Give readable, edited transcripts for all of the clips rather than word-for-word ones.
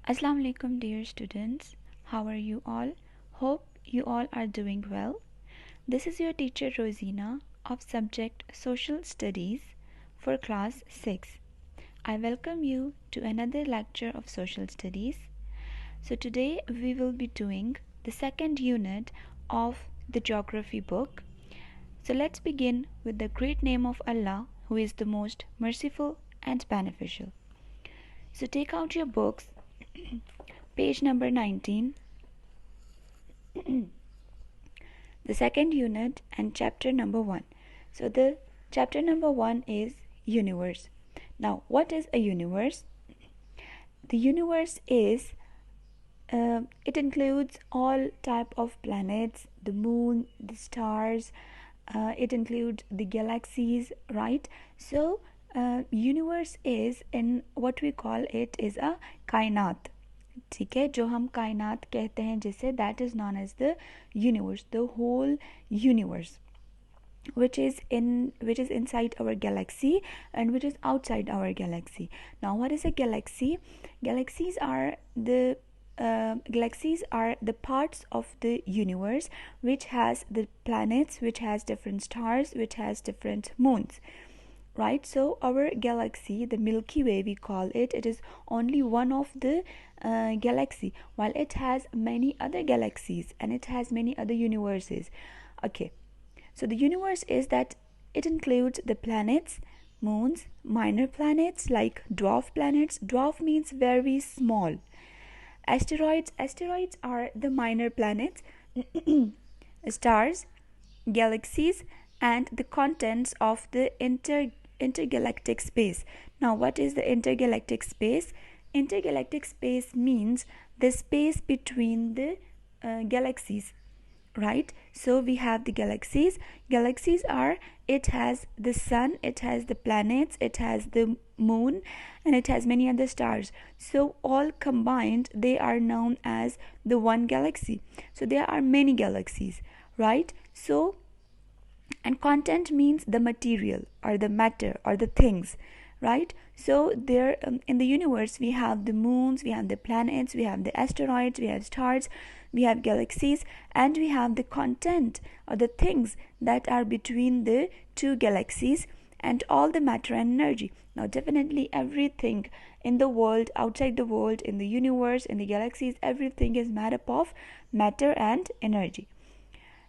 Assalamu alaikum, dear students. How are you all? Hope you all are doing well. This is your teacher Rosina of subject Social Studies for class 6. I welcome you to another lecture of Social Studies. So today we will be doing the second unit of the geography book. So let's begin with the great name of Allah, who is the most merciful and beneficial. So take out your books, page number 19, the second unit and chapter number 1. So the chapter number 1 is universe. Now what is a universe? The universe is it includes all type of planets, the moon, the stars, it includes the galaxies, right? So universe is in what we call it is a कायनात. ठीक है, जो हम कायनात कहते हैं जिसे, that is known as the universe, the whole universe, which is inside our galaxy and which is outside our galaxy. Now what is a galaxy? Galaxies are the parts of the universe which has the planets, which has different stars, which has different moons, right? So our galaxy, the Milky Way we call it, it is only one of the galaxy, while it has many other galaxies and it has many other universes. Okay, so the universe is that it includes the planets, moons, minor planets like dwarf planets. Dwarf means very small. Asteroids are the minor planets, stars, galaxies, and the contents of the intergalactic space. Now what is the intergalactic space? Intergalactic space means the space between the galaxies, right? So we have the galaxies are, it has the sun, it has the planets, it has the moon, and it has many other stars. So all combined they are known as the one galaxy. So there are many galaxies, right? So, and content means the material or the matter or the things, right? So there in the universe we have the moons, we have the planets, we have the asteroids, we have stars, we have galaxies, and we have the content or the things that are between the two galaxies and all the matter and energy. Now definitely everything in the world, outside the world, in the universe, in the galaxies, everything is made up of matter and energy.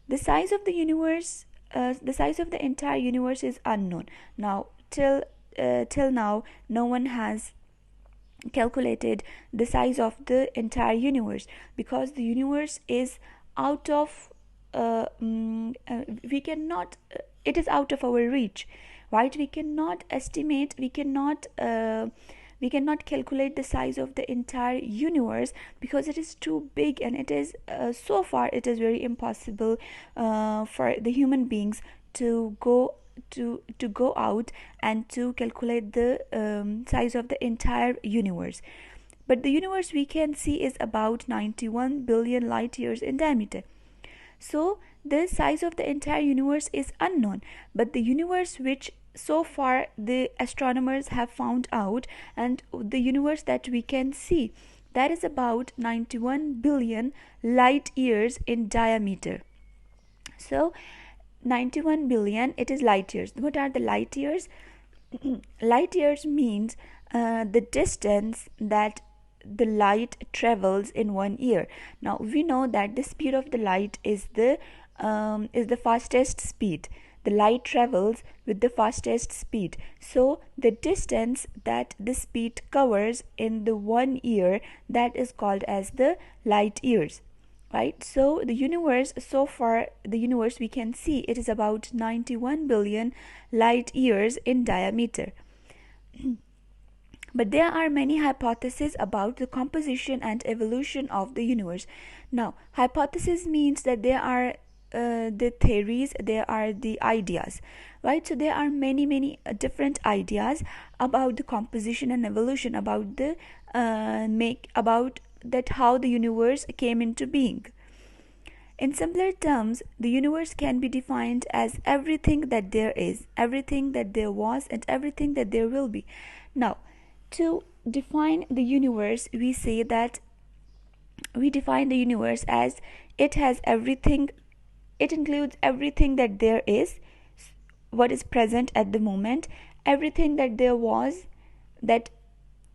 The size of the universe, the size of the entire universe is unknown. Now till now no one has calculated the size of the entire universe, because the universe is out of we cannot it is out of our reach, right? We cannot estimate, we cannot calculate the size of the entire universe because it is too big, and it is so far it is very impossible for the human beings to go out and to calculate the size of the entire universe. But the universe we can see is about 91 billion light years in diameter. So the size of the entire universe is unknown, but the universe which so far the astronomers have found out, and the universe that we can see, that is about 91 billion light years in diameter. So 91 billion, it is light years. What are the light years? Light years means the distance that the light travels in 1 year. Now we know that the speed of the light is the fastest speed. The light travels with the fastest speed. So the distance that the speed covers in the 1 year, that is called as the light years, right? So the universe, so far the universe we can see, it is about 91 billion light years in diameter. But there are many hypotheses about the composition and evolution of the universe. Now hypothesis means that there are the theories, there are the ideas, right? So there are many different ideas about the composition and evolution, about the about that how the universe came into being. In simpler terms, the universe can be defined as everything that there is, everything that there was, and everything that there will be. Now, to define the universe, we say that we define the universe as it has everything, it includes everything that there is, what is present at the moment, everything that there was, that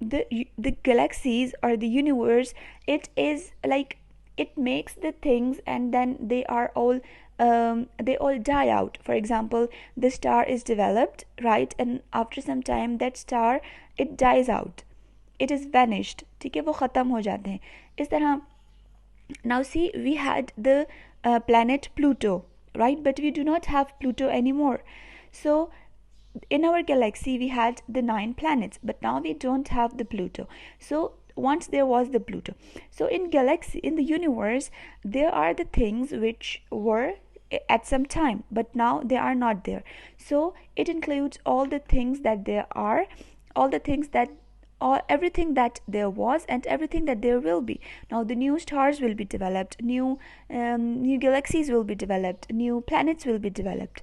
the galaxies or the universe, it is like it makes the things and then they all die out. For example, the star is developed, right, and after some time that star, it dies out, it is vanished, ठीक है, वो ख़त्म हो जाते हैं इस तरह. Now see, we had the planet Pluto, right, but we do not have Pluto anymore. So in our galaxy we had the 9 planets, but now we don't have the Pluto. So once there was the Pluto. So in galaxy, in the universe, there are the things which were at some time, but now they are not there. So it includes all the things that there are, all the things that, or everything that there was and everything that there will be. Now the new stars will be developed, new galaxies will be developed, new planets will be developed.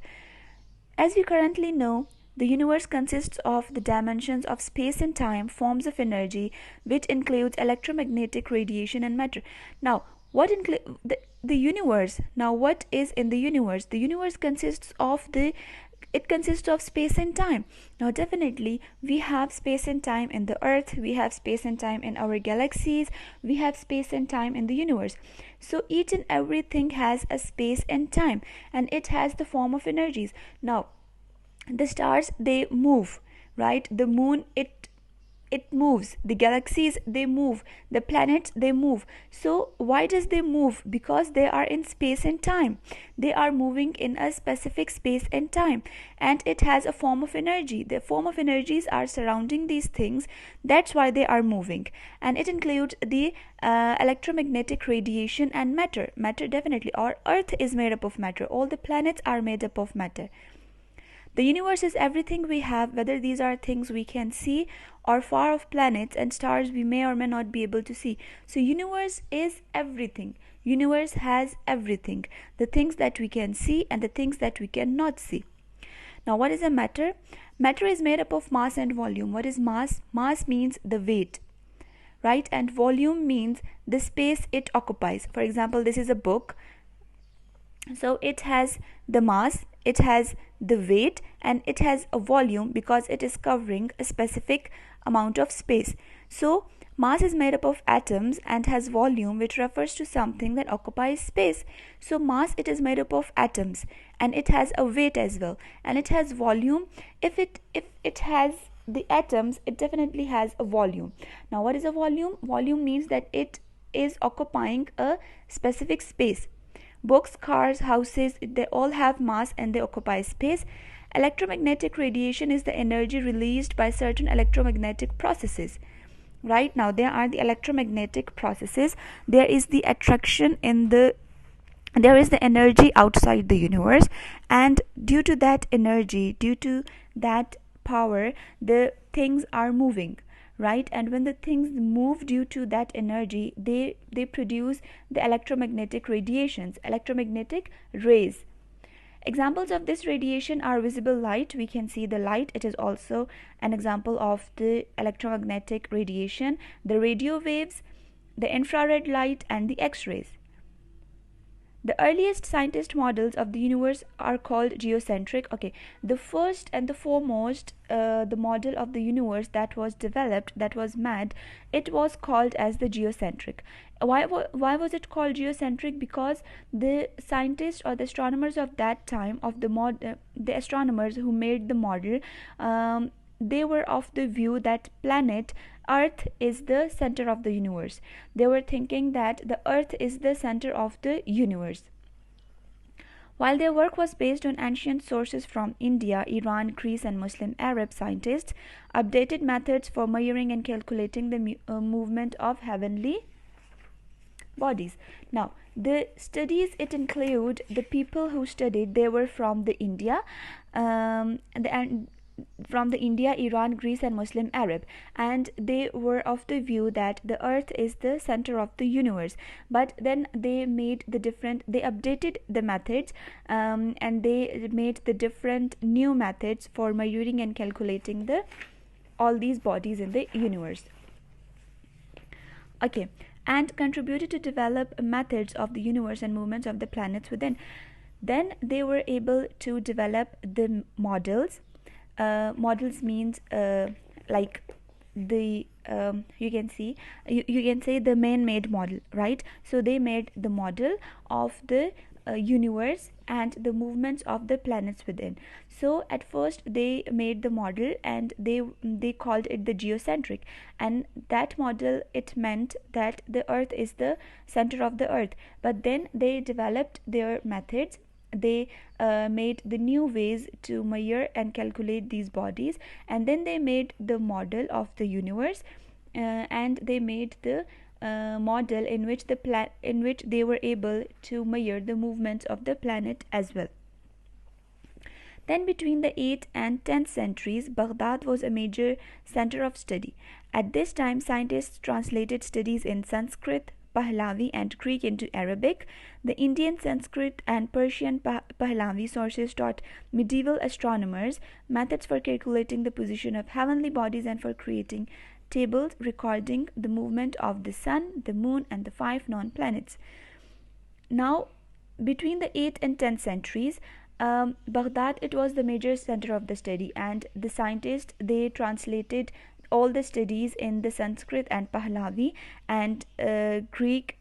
As we currently know, the universe consists of the dimensions of space and time, forms of energy, which includes electromagnetic radiation and matter. Now, what include the universe? Now, what is in the universe? The universe consists of space and time. Now definitely we have space and time in the earth, we have space and time in our galaxies, we have space and time in the universe. So each and everything has a space and time, and it has the form of energies. Now the stars, they move, right, the moon, it moves, the galaxies, they move, the planets, they move. So why does they move? Because they are in space and time, they are moving in a specific space and time, and it has a form of energy, the form of energies are surrounding these things, that's why they are moving. And it includes the electromagnetic radiation and matter. Matter, definitely, our earth is made up of matter, all the planets are made up of matter. The universe is everything we have, whether these are things we can see or far off planets and stars we may or may not be able to see. So universe is everything. Universe has everything. The things that we can see and the things that we cannot see. Now what is a matter? Matter is made up of mass and volume. What is mass? Mass means the weight, right? And volume means the space it occupies. For example, this is a book. So it has the mass, it has the weight, and it has a volume because it is covering a specific amount of space. So mass is made up of atoms and has volume, which refers to something that occupies space. So mass, it is made up of atoms and it has a weight as well, and it has volume. If it has the atoms, it definitely has a volume. Now what is a volume? Volume means that it is occupying a specific space. Books, cars, houses, they all have mass and they occupy space. Electromagnetic radiation is the energy released by certain electromagnetic processes. Right now, there are the electromagnetic processes. There is the attraction in the, there is the energy outside the universe, and due to that energy, due to that power, the things are moving, right? And when the things move due to that energy, they produce the electromagnetic radiations, electromagnetic rays. Examples of this radiation are visible light. We can see the light, it is also an example of the electromagnetic radiation, the radio waves, the infrared light, and the X-rays. The earliest scientist models of the universe are called geocentric. Okay, the first and the foremost, the model of the universe that was developed, that was made, it was called as the geocentric. Why was it called geocentric? Because the scientists or the astronomers of that time, of the astronomers who made the model, they were of the view that planet Earth is the center of the universe. They were thinking that the Earth is the center of the universe. While their work was based on ancient sources from India, Iran, Greece, and Muslim Arab, scientists updated methods for measuring and calculating the movement of heavenly bodies. Now, the studies, it include the people who studied, they were from the India, from the India, Iran, Greece, and Muslim Arab, and they were of the view that the Earth is the center of the universe. But then they made the different, they updated the methods, and they made the different new methods for measuring and calculating the all these bodies in the universe. Okay, and contributed to develop methods of the universe and movements of the planets within. Then they were able to develop the models. Models means like the you can see, you can say the man-made model, right? So they made the model of the universe and the movements of the planets within. So at first they made the model and they called it the geocentric, and that model, it meant that the earth is the center of the earth. But then they developed their methods. They made the new ways to measure and calculate these bodies, and then they made the model of the universe, and they made the model in which in which they were able to measure the movements of the planet as well. Then between the 8th and 10th centuries, Baghdad was a major center of study. At this time, scientists translated studies in Sanskrit, Pahlavi and Greek into Arabic. The Indian Sanskrit and Persian Pahlavi sources taught medieval astronomers methods for calculating the position of heavenly bodies and for creating tables recording the movement of the sun, the moon, and the five known planets. Now, between the 8th and 10th centuries, Baghdad, it was the major center of the study, and the scientists, they translated all the studies in the Sanskrit and Pahlavi and Greek.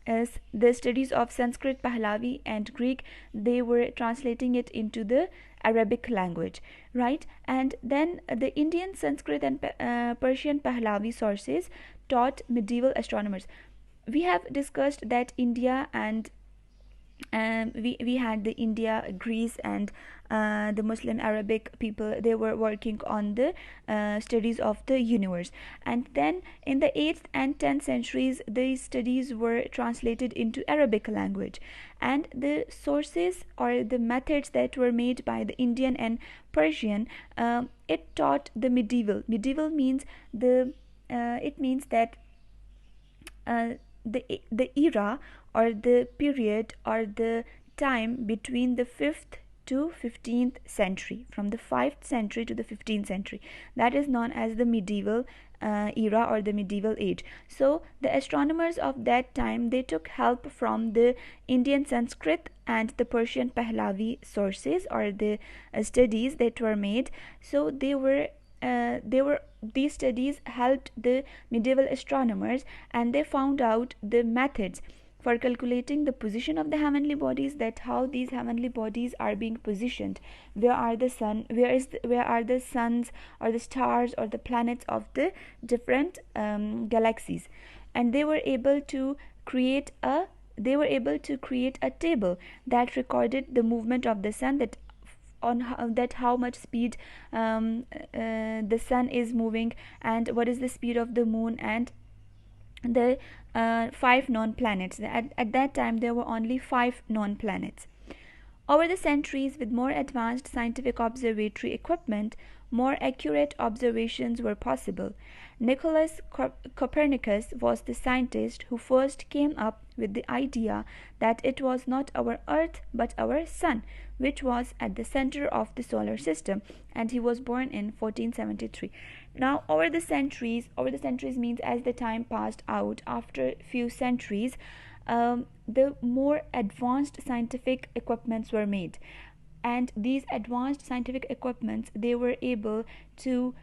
As the studies of Sanskrit, Pahlavi and Greek, they were translating it into the Arabic language, right? And then the Indian Sanskrit and Persian Pahlavi sources taught medieval astronomers. We have discussed that India and we had the India, Greece, and the Muslim Arabic people. They were working on the studies of the universe, and then in the 8th and 10th centuries, these studies were translated into Arabic language, and the sources or the methods that were made by the Indian and Persian, it taught the medieval means the it means that the era or the period or the time between the 5th to 15th century, from the 5th century to the 15th century, that is known as the medieval era or the medieval age. So the astronomers of that time, they took help from the Indian Sanskrit and the Persian Pahlavi sources or the studies that were made. So these studies helped the medieval astronomers, and they found out the methods for calculating the position of the heavenly bodies, that how these heavenly bodies are being positioned, where are the suns or the stars or the planets of the different galaxies. And they were able to create a table that recorded the movement of the sun, that how much speed the sun is moving, and what is the speed of the moon, and the five known planets. At that time, there were only five known planets. Over the centuries, with more advanced scientific observatory equipment, more accurate observations were possible. Nicholas Copernicus was the scientist who first came up with the idea that it was not our Earth but our Sun, which was at the center of the solar system, and he was born in 1473. Now, over the centuries means as the time passed out, after few centuries, the more advanced scientific equipments were made, and these advanced scientific equipments, they were able to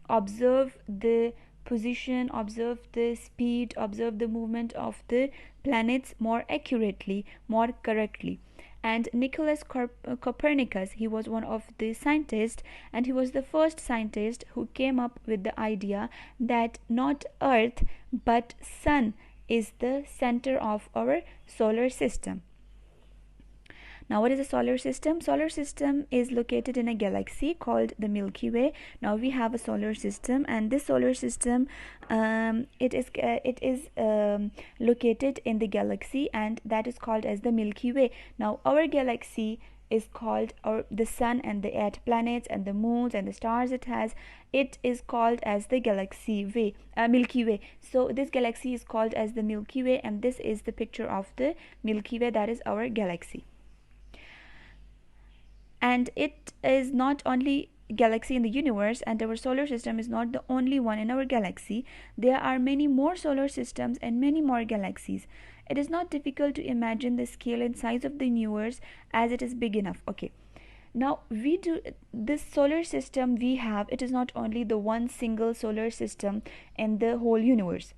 observe the position, observe the speed, observe the movement of the planets more accurately, more correctly. And Nicholas Copernicus, he was one of the scientists, and he was the first scientist who came up with the idea that not Earth but Sun is the center of our solar system. Now, what is a solar system? Solar system is located in a galaxy called the Milky Way. Now we have a solar system, and this solar system, it is located in the galaxy, and that is called as the Milky Way. Now our galaxy is called, or the sun and the 8 planets and the moons and the stars it is called as the Milky Way. So this galaxy is called as the Milky Way, and this is the picture of the Milky Way, that is our galaxy. And it is not only galaxy in the universe, and our solar system is not the only one in our galaxy. There are many more solar systems and many more galaxies. It is not difficult to imagine the scale and size of the universe, as it is big enough. Okay, now we do this solar system we have, it is not only the one single solar system in the whole universe,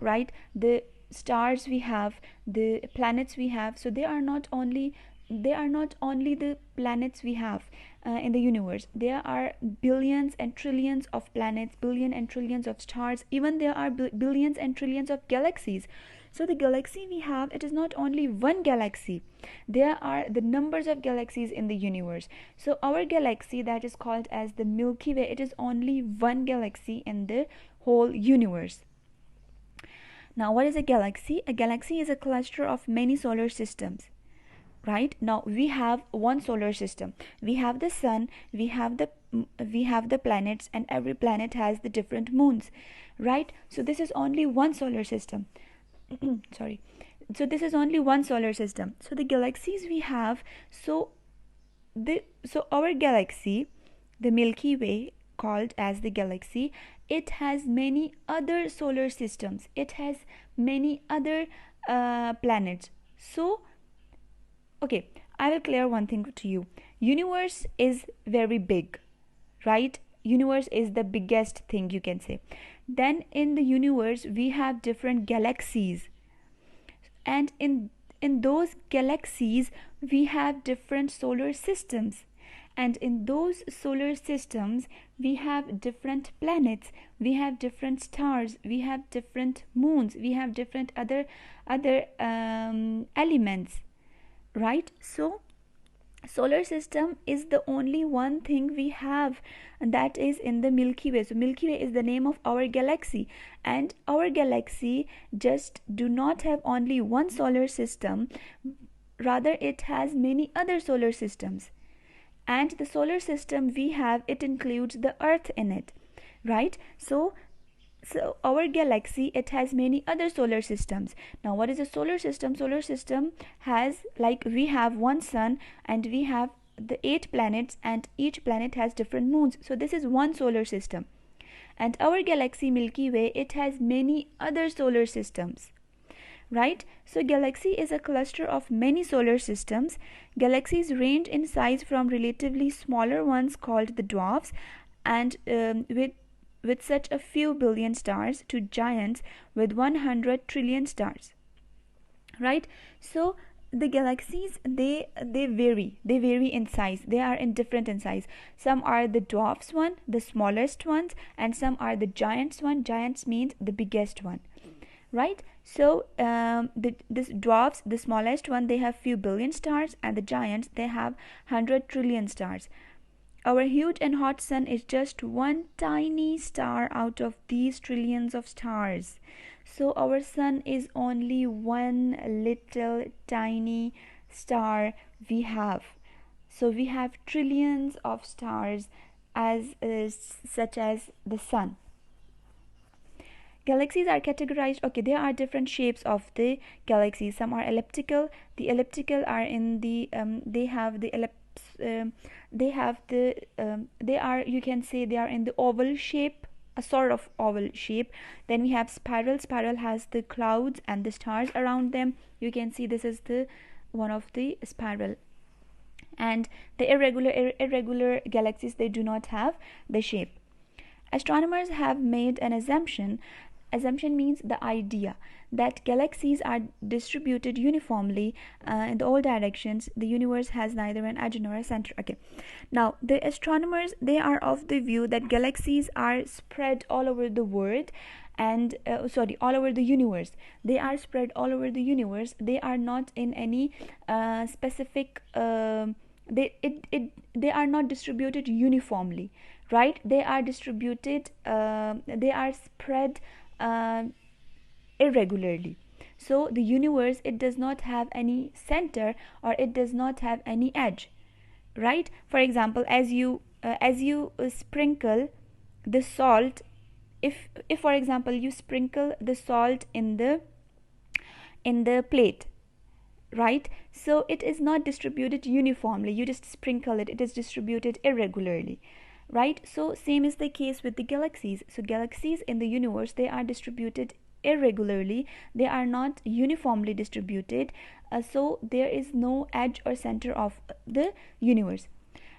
right? The stars we have, the planets we have, so they are not only the planets we have in the universe. There are billions and trillions of planets, billion and trillions of stars, even there are billions and trillions of galaxies. So the galaxy we have, it is not only one galaxy, there are the numbers of galaxies in the universe. So our galaxy, that is called as the Milky Way, it is only one galaxy in the whole universe. Now what is a galaxy? A galaxy is a cluster of many solar systems. Right, now we have one solar system, we have the sun, we have the planets, and every planet has the different moons, right? So this is only one solar system. Sorry, so this is only one solar system. So the galaxies we have, so our galaxy, the Milky Way, called as the galaxy, it has many other solar systems, it has many other planets. So okay, I will clear one thing to you. Universe is very big, right? Universe is the biggest thing, you can say. Then in the universe we have different galaxies, and in those galaxies we have different solar systems, and in those solar systems we have different planets, we have different stars, we have different moons, we have different other elements, right? So solar system is the only one thing we have, and that is in the Milky Way. So Milky Way is the name of our galaxy, and our galaxy just do not have only one solar system, rather it has many other solar systems. And the solar system we have, it includes the earth in it, right? So our galaxy, it has many other solar systems. Now what is a solar system? Solar system has, like, we have one sun, and we have the 8 planets, and each planet has different moons. So this is one solar system. And our galaxy Milky Way, it has many other solar systems, right? So galaxy is a cluster of many solar systems. Galaxies range in size from relatively smaller ones called the dwarfs, and with such a few billion stars, to giants with 100 trillion stars, right? So the galaxies, they vary in size, they are in different in size. Some are the dwarfs one, the smallest ones, and some are the giants one. Giants means the biggest one, right? So this dwarfs, the smallest one, they have few billion stars, and the giants, they have 100 trillion stars. Our huge and hot sun is just one tiny star out of these trillions of stars. So our sun is only one little tiny star we have. So we have trillions of stars as such as the sun. Galaxies are categorized, okay, there are different shapes of the galaxies. Some are elliptical. The elliptical are in the they have the they are, you can say, they are in the oval shape, a sort of oval shape. Then we have spiral. Spiral has the clouds and the stars around them. You can see this is the one of the spiral. And the irregular galaxies, they do not have the shape. Astronomers have made an assumption. Assumption means the idea that galaxies are distributed uniformly in all directions. The universe has neither an edge nor a center. Okay, now the astronomers, they are of the view that galaxies are spread all over the world, and all over the universe. They are spread all over the universe. They are not in any specific they are not distributed uniformly, right? They are distributed they are spread irregularly. So the universe, it does not have any center, or it does not have any edge, right? For example, as you sprinkle the salt, if for example you sprinkle the salt in the plate, right? So it is not distributed uniformly. You just sprinkle it, it is distributed irregularly, right? So same is the case with the galaxies. So galaxies in the universe, they are distributed irregularly, they are not uniformly distributed, so there is no edge or center of the universe.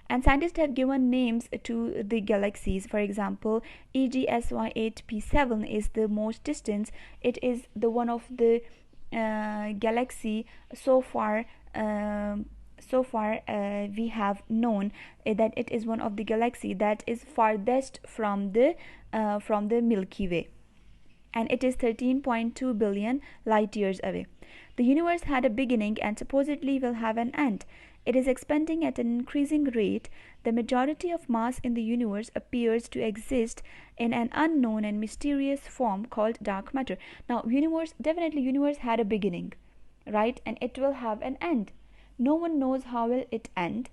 And scientists have given names to the galaxies. For example, EGSY 8P7 is the most distant. It is the one of the galaxy so far we have known that it is one of the galaxy that is farthest from the Milky Way, and it is 13.2 billion light years away. The universe had a beginning and supposedly will have an end. It is expanding at an increasing rate. The majority of mass in the universe appears to exist in an unknown and mysterious form called dark matter. Now, universe had a beginning, right? And it will have an end. No one knows how will it end,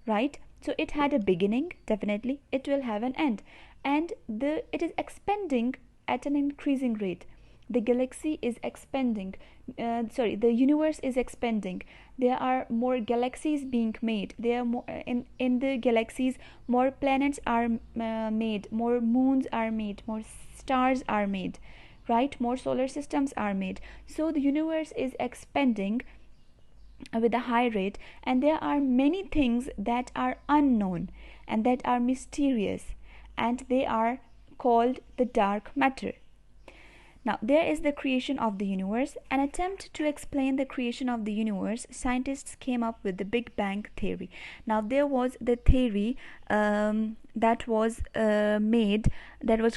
right? So it had a beginning, definitely. It will have an end. And it is expanding at an increasing rate. The galaxy is expanding, the universe is expanding. There are more galaxies being made. There are more in the galaxies, more planets are made, more moons are made, more stars are made, right? More solar systems are made. So the universe is expanding with a high rate, and there are many things that are unknown and that are mysterious, and they are called the dark matter. Now, there is the creation of the universe. An attempt to explain the creation of the universe, scientists came up with the Big Bang theory. Now, there was the theory that was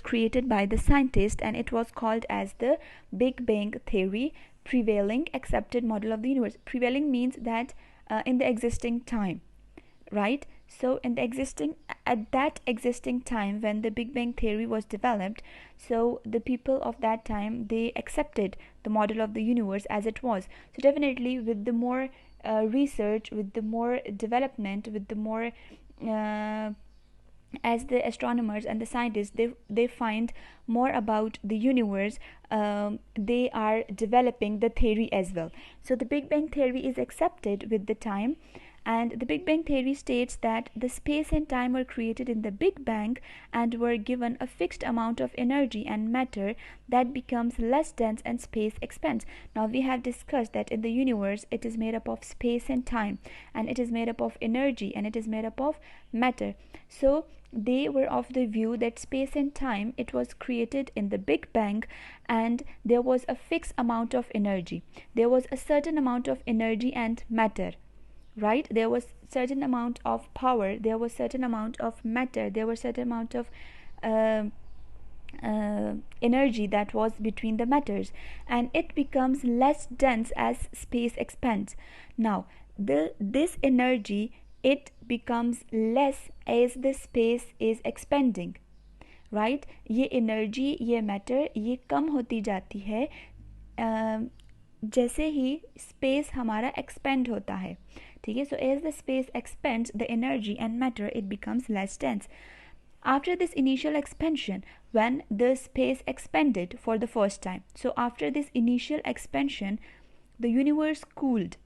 created by the scientist, and it was called as the Big Bang theory, prevailing accepted model of the universe. Prevailing means that in the existing time, right? So at that existing time when the Big Bang theory was developed, so the people of that time, they accepted the model of the universe as it was. So definitely with the more research, with the more development, with the more as the astronomers and the scientists, they find more about the universe, they are developing the theory as well. So the Big Bang theory is accepted with the time, and the Big Bang theory states that the space and time were created in the Big Bang and were given a fixed amount of energy and matter that becomes less dense and space expands. Now, we have discussed that in the universe it is made up of space and time, and it is made up of energy, and it is made up of matter. So they were of the view that space and time, it was created in the Big Bang, and there was a fixed amount of energy. There was a certain amount of energy and matter, right? There was certain amount of power, there was certain amount of matter, there was certain amount of energy that was between the matters, and it becomes less dense as space expands. Now, this energy, it becomes less as the space is expanding, right? ये energy, ये matter, ये कम होती जाती है जैसे ही space हमारा expand होता है, ठीक है? So as the space expands, the energy and matter, it becomes less dense. After this initial expansion, when the space expanded for the first time, so after this initial expansion, the universe cooled,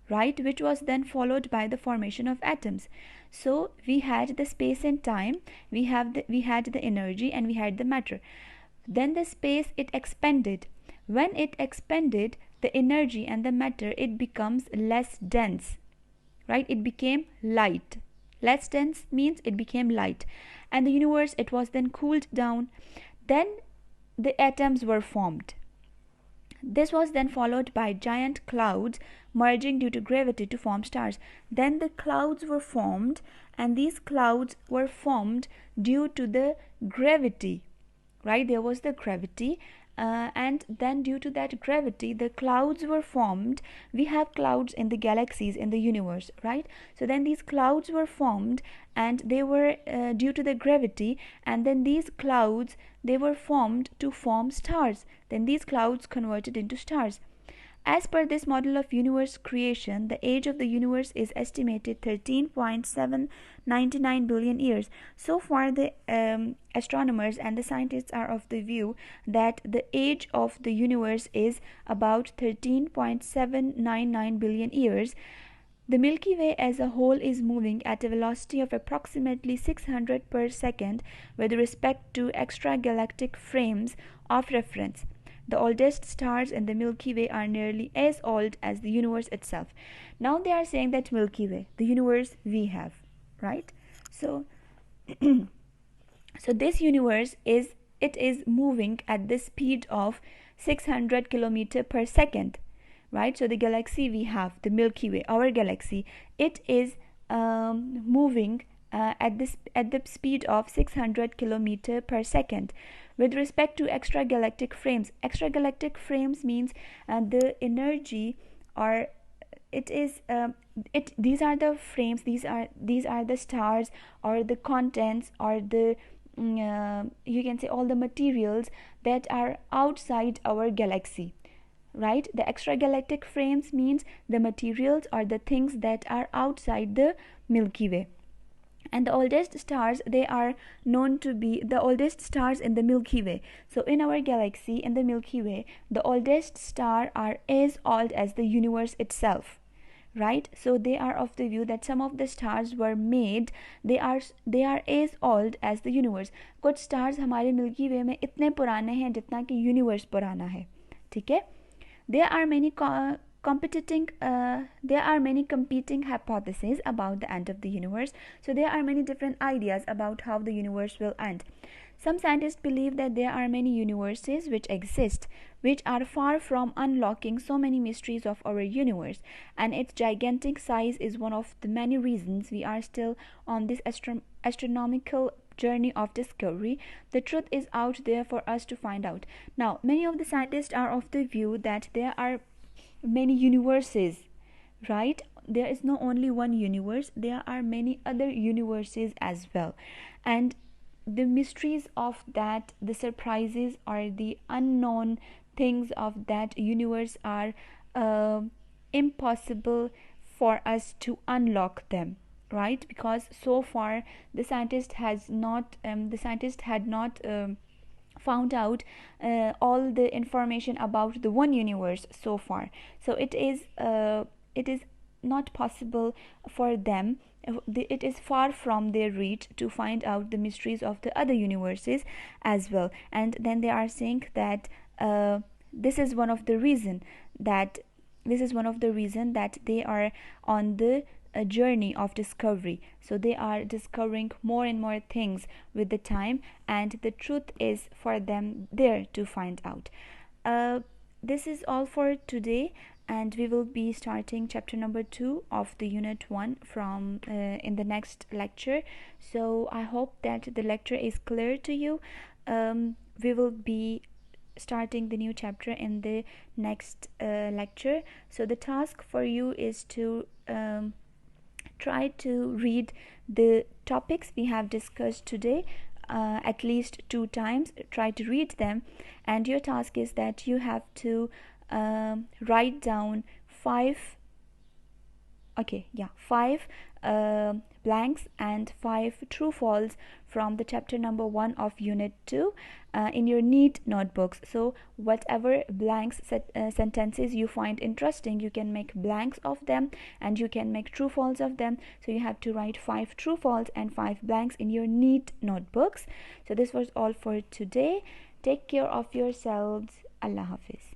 right? Which was then followed by the formation of atoms. So we had the space and time, we had the energy, and we had the matter. Then the space, it expanded. When it expanded, the energy and the matter, it becomes less dense, right? It became light. Less dense means it became light, and the universe, it was then cooled down. Then the atoms were formed. This was then followed by giant clouds merging due to gravity to form stars. Then the clouds were formed, and these clouds were formed due to the gravity, right? There was the gravity, and then due to that gravity, the clouds were formed. We have clouds in the galaxies, in the universe, right? So then these clouds were formed, and they were due to the gravity, and then these clouds, they were formed to form stars. Then these clouds converted into stars. As per this model of universe creation, the age of the universe is estimated 13.799 billion years. So far, the astronomers and the scientists are of the view that the age of the universe is about 13.799 billion years. The Milky Way as a whole is moving at a velocity of approximately 600 per second with respect to extragalactic frames of reference. The oldest stars in the Milky Way are nearly as old as the universe itself. Now they are saying that Milky Way, the universe we have, right? So so this universe is moving at the speed of 600 kilometer per second, right? So the galaxy we have, the Milky Way, our galaxy, it is moving at the speed of 600 kilometer per second. With respect to extragalactic frames means the energy, or it is these are the frames, these are the stars, or the contents, or the you can say all the materials that are outside our galaxy, right? The extragalactic frames means the materials or the things that are outside the Milky Way. And the oldest stars, they are known to be the oldest stars in the Milky Way. So in our galaxy, in the Milky Way, the oldest star are as old as the universe itself, right? So they are of the view that some of the stars were made, they are as old as the universe. कुछ stars हमारे milky वे में इतने पुराने हैं जितना कि universe पुराना है, ठीक है? There are many competing hypotheses about the end of the universe. So there are many different ideas about how the universe will end. Some scientists believe that there are many universes which exist, which are far from unlocking so many mysteries of our universe, and its gigantic size is one of the many reasons we are still on this astronomical journey of discovery. The truth is out there for us to find out. Now, many of the scientists are of the view that there are many universes, right? There is not only one universe, there are many other universes as well, and the mysteries of that, the surprises or the unknown things of that universe are impossible for us to unlock them, right? Because so far the scientist had not found out all the information about the one universe so far. So it is not possible for them, it is far from their reach to find out the mysteries of the other universes as well. And then they are saying that this is one of the reason that they are on the a journey of discovery. So they are discovering more and more things with the time, and the truth is for them there to find out. This is all for today, and we will be starting chapter number 2 of the unit 1 from in the next lecture. So I hope that the lecture is clear to you. We will be starting the new chapter in the next lecture. So the task for you is to try to read the topics we have discussed today at least 2 times. Try to read them, and your task is that you have to write down 5 blanks and 5 true false from the chapter number 1 of unit 2 in your neat notebooks. So whatever blanks sentences you find interesting, you can make blanks of them and you can make true false of them. So you have to write 5 true false and 5 blanks in your neat notebooks. So this was all for today. Take care of yourselves. Allah Hafiz.